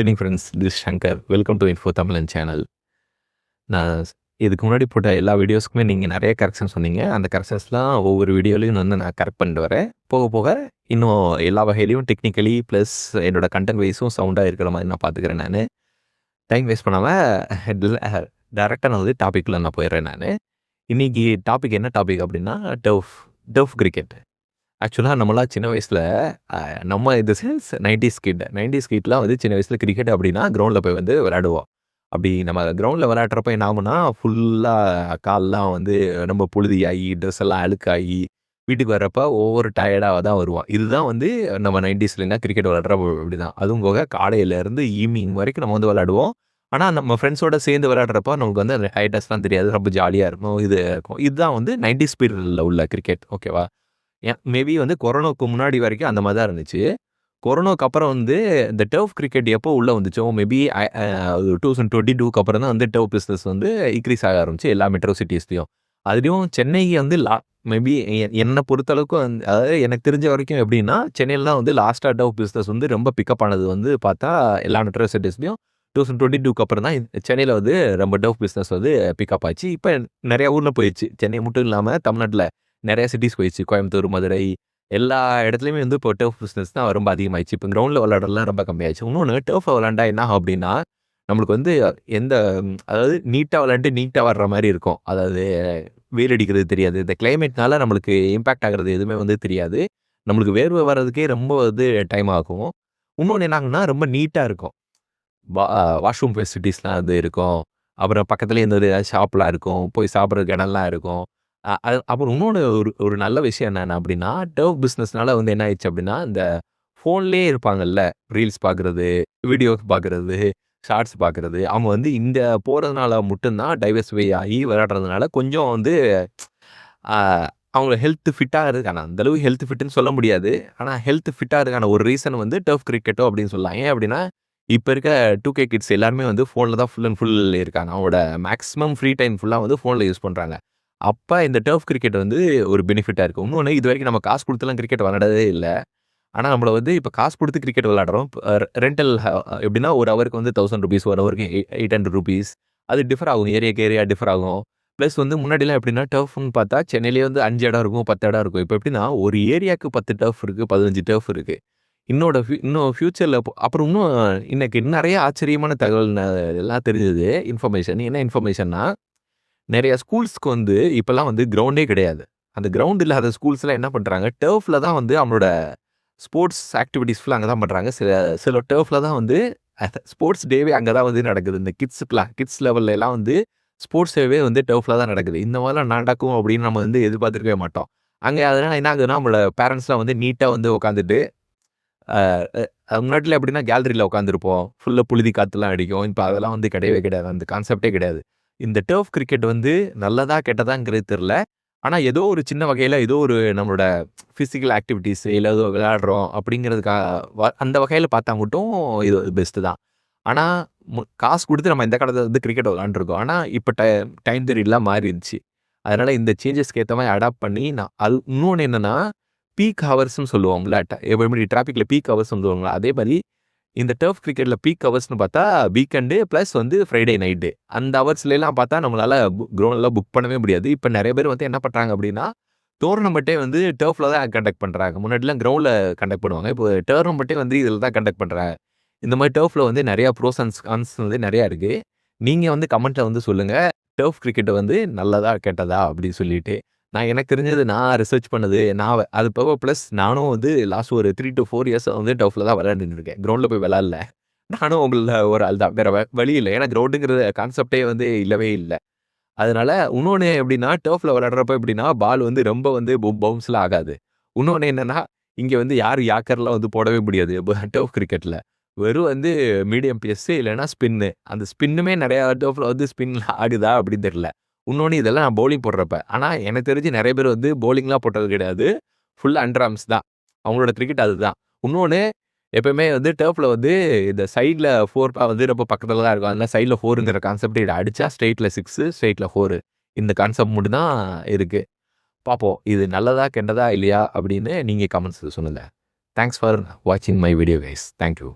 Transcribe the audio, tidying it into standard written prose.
Evening friends, this Shankar. Welcome to info தமிழன் channel. நான் இதுக்கு முன்னாடி போட்ட எல்லா வீடியோஸ்க்குமே நீங்கள் நிறைய கரெக்ஷன் சொன்னீங்க. அந்த கரெக்ஷன்ஸ்லாம் ஒவ்வொரு வீடியோலையும் வந்து நான் கரெக்ட் பண்ணிட்டு வரேன். போக போக இன்னும் எல்லா வகையிலையும் டெக்னிக்கலி ப்ளஸ் என்னோட கண்டென்ட் வைஸும் சவுண்டாக இருக்கிற மாதிரி நான் பார்த்துக்கிறேன் நான். டைம் வேஸ்ட் பண்ணாமல் டேரெக்டாக நான் வந்து டாப்பிக்கில் நான் போயிடுறேன் நான். இன்றைக்கி டாபிக் என்ன டாபிக் அப்படின்னா டர்ஃப் கிரிக்கெட். ஆக்சுவலாக நம்மளாம் சின்ன வயசில் நம்ம இந்த சென்ஸ் 90s கிட்லாம் வந்து சின்ன வயசில் கிரிக்கெட் அப்படின்னா கிரவுண்டில் போய் வந்து விளையாடுவோம். அப்படி நம்ம கிரவுண்டில் விளையாடுறப்ப என்ன ஆகும்னா ஃபுல்லாக கால்லாம் வந்து ரொம்ப புழுதியாகி ட்ரெஸ் எல்லாம் அழுக்காகி வீட்டுக்கு வர்றப்ப ஒவ்வொரு டயர்டாக தான் வருவோம். இதுதான் வந்து நம்ம 90ஸ்லாம் கிரிக்கெட் விளையாடுறப்ப இப்படி தான். அதுவும் போக காலையிலேருந்து ஈவினிங் வரைக்கும் நம்ம வந்து விளையாடுவோம். ஆனால் நம்ம ஃப்ரெண்ட்ஸோட சேர்ந்து விளையாடுறப்ப நமக்கு வந்து அந்த ஹைட்டஸ்லாம் தெரியாது, ரொம்ப ஜாலியாக இருக்கும். இது இருக்கும். இதுதான் வந்து 90s பீரியடில் உள்ள கிரிக்கெட். ஓகேவா? மேபி வந்து கொரோனாவுக்கு முன்னாடி வரைக்கும் அந்த மாதிரி தான் இருந்துச்சு. கொரோனாவுக்கு அப்புறம் வந்து இந்த டர்ஃப் கிரிக்கெட் எப்போ உள்ள வந்துச்சோ மேபி 2022க்கு அப்புறம் தான் வந்து டர்ஃப் பிஸ்னஸ் வந்து இன்க்ரீஸ் ஆக ஆரம்பிச்சு எல்லா மெட்ரோ சிட்டிஸ்லையும். அதுலேயும் சென்னைக்கு வந்து மேபி என்னை பொறுத்தளவுக்கு வந்து அதாவது எனக்கு தெரிஞ்ச வரைக்கும் எப்படின்னா சென்னையில் தான் வந்து லாஸ்ட்டாக டர்ஃப் பிஸ்னஸ் வந்து ரொம்ப பிக்கப் ஆனது வந்து பார்த்தா எல்லா மெட்ரோ சிட்டிஸ்லையும் 2022க்கு அப்புறம் தான் சென்னையில் வந்து ரொம்ப டர்ஃப் பிஸ்னஸ் வந்து பிக்கப் ஆச்சு. இப்போ நிறையா ஊரில் போயிடுச்சு. சென்னை மட்டும் இல்லாமல் தமிழ்நாட்டில் நிறைய சிட்டிஸ் போயிடுச்சு. கோயம்புத்தூர், மதுரை எல்லா இடத்துலையுமே வந்து இப்போ டர்ஃப் பிஸ்னஸ் தான் ரொம்ப அதிகமாகிடுச்சு. இப்போ கிரவுண்டில் விளையாடுறதுலாம் ரொம்ப கம்மியாயிடுச்சு. இன்னொன்று டர்ஃப் விளையாண்டா என்ன ஆகும் அப்படின்னா நம்மளுக்கு வந்து எந்த அதாவது நீட்டாக விளையாண்டு நீட்டாக வர்ற மாதிரி இருக்கும். அதாவது வெயில் அடிக்கிறது தெரியாது. இந்த கிளைமேட்னால நம்மளுக்கு இம்பேக்ட் ஆகிறது எதுவுமே வந்து தெரியாது. நம்மளுக்கு வேர்வை வர்றதுக்கே ரொம்ப வந்து டைம் ஆகும். இன்னொன்று என்ன ஆகும்னா ரொம்ப நீட்டாக இருக்கும். வாஷ்ரூம் ஃபெசிலிட்டிஸ்லாம் அது இருக்கும். அப்புறம் பக்கத்துலேயே இந்த ஏதாவது ஷாப்லாம் இருக்கும். போய் சாப்பிட்றதுக்கு இடம்லாம் இருக்கும். அப்புறம் இன்னொன்று ஒரு நல்ல விஷயம் என்னென்ன அப்படின்னா டர்ஃப் பிஸ்னஸ்னால வந்து என்ன ஆயிடுச்சு அப்படின்னா இந்த ஃபோன்லேயே இருப்பாங்கல்ல, ரீல்ஸ் பார்க்குறது, வீடியோஸ் பார்க்குறது, ஷார்ட்ஸ் பார்க்குறது, அவங்க வந்து இந்த போகிறதுனால மட்டும்தான் டைவர்சிஃபை ஆகி விளையாடுறதுனால கொஞ்சம் வந்து அவங்க ஹெல்த் ஃபிட்டாக இருக்கான அந்தளவு ஹெல்த் ஃபிட்டுன்னு சொல்ல முடியாது. ஆனால் ஹெல்த் ஃபிட்டாக இருக்கான ஒரு ரீசன் வந்து டர்ஃப் கிரிக்கெட்டோ அப்படின்னு சொல்லலாம். ஏன் அப்படின்னா இப்போ இருக்க 2K கிட்ஸ் எல்லாருமே வந்து ஃபோனில் தான் ஃபுல் அண்ட் ஃபுல் இருக்காங்க. அவங்களோட மேக்ஸிமம் ஃப்ரீ டைம் ஃபுல்லாக வந்து ஃபோனில் யூஸ் பண்ணுறாங்க. அப்போ இந்த டர்ஃப் கிரிக்கெட் வந்து ஒரு பெனிஃபிட்டாக இருக்குது. இன்னொன்று இது வரைக்கும் நம்ம காசு கொடுத்துலாம் கிரிக்கெட் விளையாடவே இல்லை. ஆனால் நம்மள வந்து இப்போ காசு கொடுத்து கிரிக்கெட் விளையாடுறோம். ரெண்டல் எப்படின்னா ஒரு ஹவருக்கு வந்து ₹1000, ஒரு ஹவருக்கு ₹800. அது டிஃபர் ஆகும். ஏரியாக்கு ஏரியா டிஃபர் ஆகும். ப்ளஸ் வந்து முன்னாடிலாம் எப்படின்னா டர்ஃப்னு பார்த்தா சென்னையிலேயே வந்து 5 இடம் இருக்கும், 10 இடம் இருக்கும். இப்போ எப்படின்னா ஒரு ஏரியாவுக்கு 10 டர்ஃப் இருக்குது, 15 டர்ஃப் இருக்குது. இன்னும் ஃபியூச்சரில் அப்புறம் இன்னும் இன்னைக்கு நிறைய ஆச்சரியமான தகவல் எல்லாம் தெரிஞ்சது. இன்ஃபர்மேஷன் என்ன இன்ஃபர்மேஷன்னா நிறைய ஸ்கூல்ஸ்க்கு வந்து இப்போல்லாம் வந்து கிரவுண்டே கிடையாது. அந்த கிரவுண்ட் இல்லாத ஸ்கூல்ஸ்லாம் என்ன பண்ணுறாங்க, டர்ஃபில் தான் வந்து அவங்களோட ஸ்போர்ட்ஸ் ஆக்டிவிட்டீஸ் ஃபுல்லாக அங்கே தான் பண்ணுறாங்க. சில டர்ஃபில் தான் வந்து ஸ்போர்ட்ஸ் டேவே அங்கே தான் வந்து நடக்குது. இந்த கிட்ஸ் லெவலில் எல்லாம் வந்து ஸ்போர்ட்ஸ் டேவே வந்து டர்ஃபில் தான் நடக்குது. இந்த மாதிரிலாம் நடக்கும் அப்படின்னு நம்ம வந்து எதிர்பார்த்துருக்கவே மாட்டோம். அங்கே அதனால் என்ன ஆகுதுன்னா நம்மளோட பேரண்ட்ஸ்லாம் வந்து நீட்டாக வந்து உட்காந்துட்டு முன்னாடியில் எப்படின்னா கேலரியில் உட்காந்துருப்போம். ஃபுல்லாக புழுதி காற்றுலாம் அடிக்கும். இப்போ அதெல்லாம் வந்து கிடையவே கிடையாது. அந்த கான்செப்டே கிடையாது. இந்த டர்ஃப் கிரிக்கெட் வந்து நல்லதா கெட்டதாங்கிறது தெரில. ஆனால் ஏதோ ஒரு சின்ன வகையில் ஏதோ ஒரு நம்மளோட ஃபிசிக்கல் ஆக்டிவிட்டீஸ் இல்லை ஏதோ விளையாடுறோம் அப்படிங்கிறதுக்காக அந்த வகையில் பார்த்தா மட்டும் இது பெஸ்ட்டு தான். ஆனால் காசு கொடுத்து நம்ம இந்த காலத்தில் வந்து கிரிக்கெட் விளையாண்டுருக்கோம். ஆனால் இப்போ டைம் தெரியலாம் மாறிடுச்சு. அதனால் இந்த சேஞ்சஸ்க்கு ஏற்ற மாதிரி அடாப்ட் பண்ணி அது இன்னொன்று என்னென்னா பீக் ஹவர்ஸ்ன்னு சொல்லுவோம்ல, எப்படி டிராஃபிக்கில் பீக் ஹவர்ஸ் சொல்லுவாங்களா அதே மாதிரி இந்த டர்ஃப் கிரிக்கெட்டில் பீக் ஹவர்ஸ்னு பார்த்தா வீக்கெண்டு ப்ளஸ் வந்து ஃப்ரைடே நைட்டு அந்த ஹவர்ஸ்லாம் பார்த்தா நம்மளால் கிரவுண்டில் புக் பண்ணவே முடியாது. இப்போ நிறைய பேர் வந்து என்ன பண்ணுறாங்க அப்படின்னா டோர்னமெண்ட்டே வந்து டர்ஃபில் தான் கண்டக்ட் பண்ணுறாங்க. முன்னாடிலாம் கிரவுண்டில் கண்டக்ட் பண்ணுவாங்க. இப்போ டோர்னமெண்ட்டே வந்து இதில் தான் கண்டக்ட் பண்ணுறாங்க. இந்த மாதிரி டர்ஃபில் வந்து நிறையா ப்ரோஸ் அண்ட் கான்ஸ் வந்து நிறையா இருக்குது. நீங்கள் வந்து கமெண்ட்டில் வந்து சொல்லுங்கள் டர்ஃப் கிரிக்கெட்டை வந்து நல்லதா கெட்டதா அப்படின்னு சொல்லிட்டு. எனக்கு தெரிஞ்சது நான் ரிசர்ச் பண்ணது அது போக ப்ளஸ் நானும் வந்து லாஸ்ட் ஒரு 3 to 4 இயர்ஸ் வந்து டர்ஃபில் தான் விளையாண்டுட்டு இருக்கேன். கிரவுண்டில் போய் விளையாடல. நானும் உங்களில் ஒரு ஆள் தான். வேறு வழி இல்லை. ஏன்னா கிரவுண்டுங்கிற கான்செப்டே வந்து இல்லவே இல்லை. அதனால இன்னொன்று எப்படின்னா டர்ஃபில் விளையாடுறப்ப எப்படின்னா பால் வந்து ரொம்ப வந்து பவுன்ஸ்லாம் ஆகாது. இன்னொன்று என்னென்னா இங்கே வந்து யாக்கர்லாம் வந்து போடவே முடியாது டர்ஃப் கிரிக்கெட்டில். வெறும் வந்து மீடியம் பேஸு இல்லைன்னா ஸ்பின்னு. அந்த ஸ்பின்னுமே நிறையா டர்ஃபில் வந்து ஸ்பின் ஆகுதா அப்படின்னு தெரியல. இன்னொன்று இதெல்லாம் நான் பவுலிங் போடுறப்ப. ஆனால் எனக்கு தெரிஞ்சு நிறைய பேர் வந்து பவுலிங்லாம் போட்டது கிடையாது. ஃபுல் அண்டர் ஆர்ம்ஸ் தான். அவங்களோட கிரிக்கெட் அதுதான். இன்னொன்று எப்பவுமே வந்து டர்ஃபில் வந்து இந்த சைடில் 4 வந்து ரொம்ப பக்கத்தில் தான் இருக்கும். அதனால் சைடில் 4ங்கிற கான்செப்ட் இதை அடித்தா ஸ்ட்ரெயிட்டில் 6, ஸ்ட்ரெயிட்டில் 4 இந்த கான்செப்ட் மட்டும் தான் இருக்குது. பார்ப்போம் இது நல்லதா கெட்டதா இல்லையா அப்படின்னு நீங்கள் கமெண்ட்ஸ் சொல்லுங்கள். தேங்க்ஸ் ஃபார் வாட்சிங் மை வீடியோ கைஸ். தேங்க்யூ.